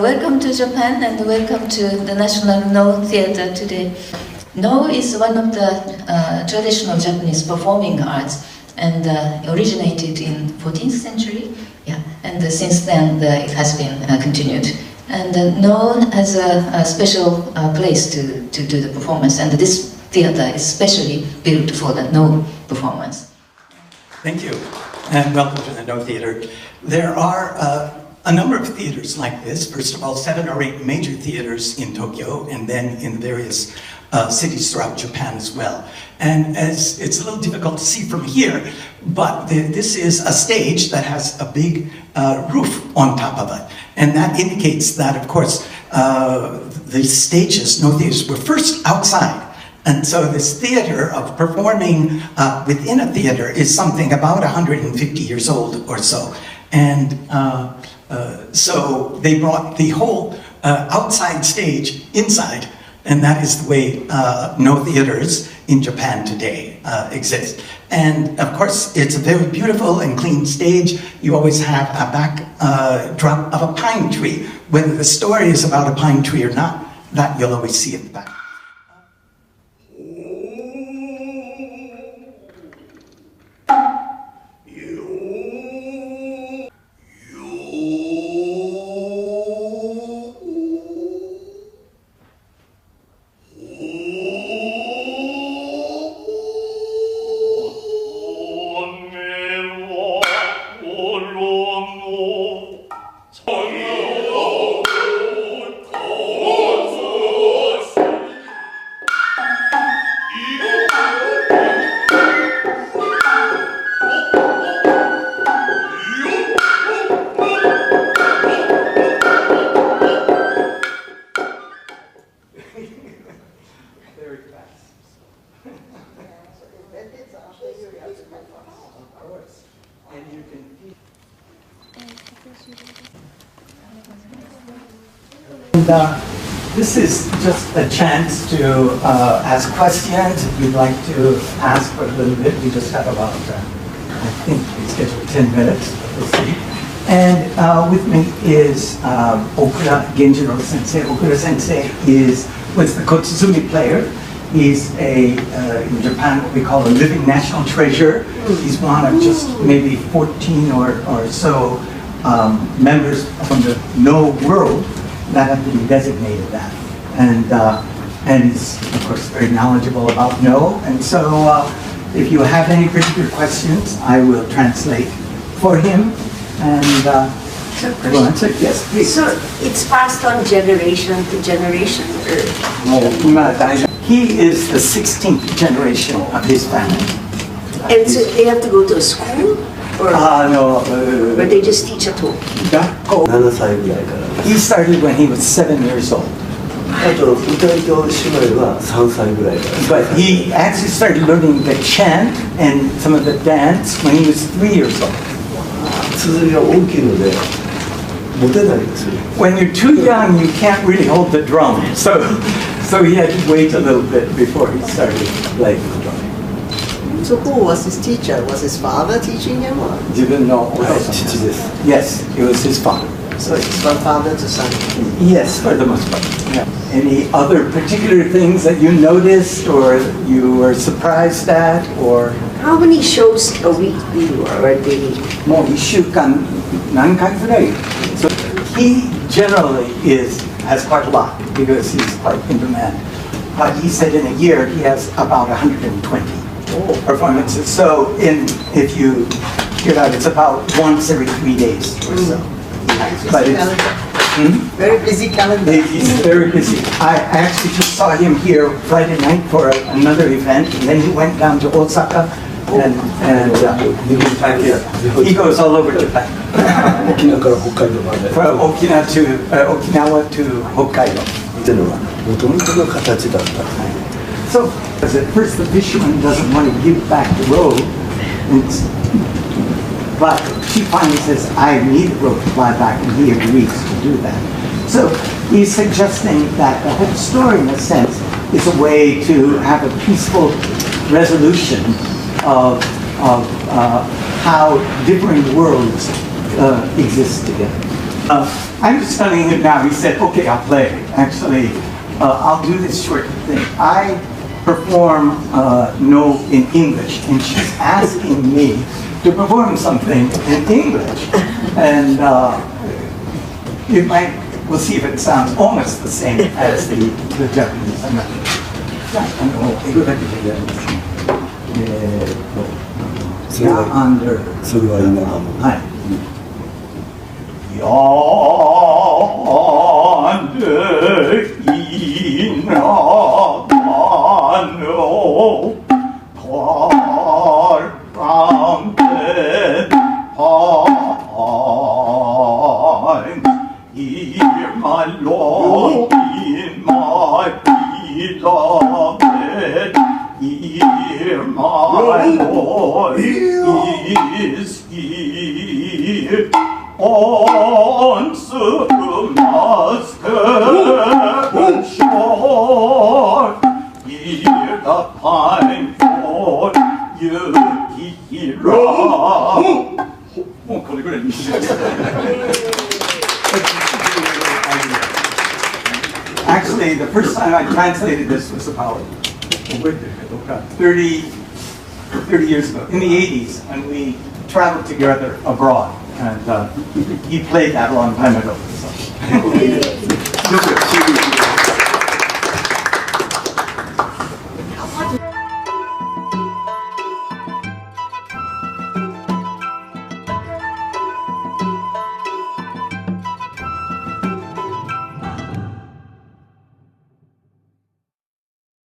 Welcome to Japan and welcome to the National Noh Theatre today. Noh is one of the traditional Japanese performing arts and originated in 14th century. Yeah, and since then it has been continued. And Noh has a special place to do the performance, and this theatre is specially built for the Noh performance. Thank you, and welcome to the Noh Theatre. There are a number of theaters like this. First of all, 7 or 8 major theaters in Tokyo, and then in various cities throughout Japan as well. And as it's a little difficult to see from here, but this is a stage that has a big roof on top of it. And that indicates that, of course, the stages, Noh theaters, were first outside. And so this theater of performing within a theater is something about 150 years old or so. And so they brought the whole outside stage inside, and that is the way Noh theaters in Japan today exist. And of course, it's a very beautiful and clean stage. You always have a backdrop of a pine tree. Whether the story is about a pine tree or not, that you'll always see at the back. This is just a chance to ask questions. If you'd like to ask for a little bit, we just have about, I think we scheduled 10 minutes, we'll see. And with me is Okura Genjiro Sensei. Okura Sensei was the kotsuzumi player. He's in Japan, what we call a living national treasure. He's one of just maybe 14 or so members from the Noh world that have been designated that. And he's, of course, very knowledgeable about Noh. And so if you have any particular questions, I will translate for him. And we'll answer. Yes, please. So it's passed on generation to generation? He is the 16th generation of his family. And so they have to go to a school? Or, no. or they just teach at home? He started when he was 7 years old. But he actually started learning the chant and some of the dance when he was 3 years old. When you're too young, you can't really hold the drum. So he had to wait a little bit before he started playing the drum. So who was his teacher? Was his father teaching him? Or? Didn't know. Yes, it was his father. So it's from father to son? Yes, for the most part. Yeah. Any other particular things that you noticed or you were surprised at, or? How many shows a week do you or a day? More 1週間何回ぐらい? So he generally has quite a lot because he's quite in demand. But he said in a year he has about 120 performances. So if you get out, it's about once every 3 days or so. But it's very busy calendar. He's very busy. I actually just saw him here Friday night for another event, and then he went down to Osaka, and he goes all over Japan. From Okinawa to Hokkaido. So, as at first the fisherman doesn't want to give back the rope, but she finally says, I need the rope to fly back, and he agrees to do that. So he's suggesting that the whole story, in a sense, is a way to have a peaceful resolution of how different worlds exist together. I was telling him now, he said, okay, I'll play. Actually, I'll do this short thing. I perform No in English, and she's asking me to perform something in English. And we'll see if it sounds almost the same as the Japanese. I'm not sure. Under. Hear my Lord in my beloved. Hear my Lord is here. Answer, Master, shore. Hear the pine for you, Kihira. Actually, the first time I translated this was about 30 years ago, in the 80s, when we traveled together abroad. And he played that a long time ago. So.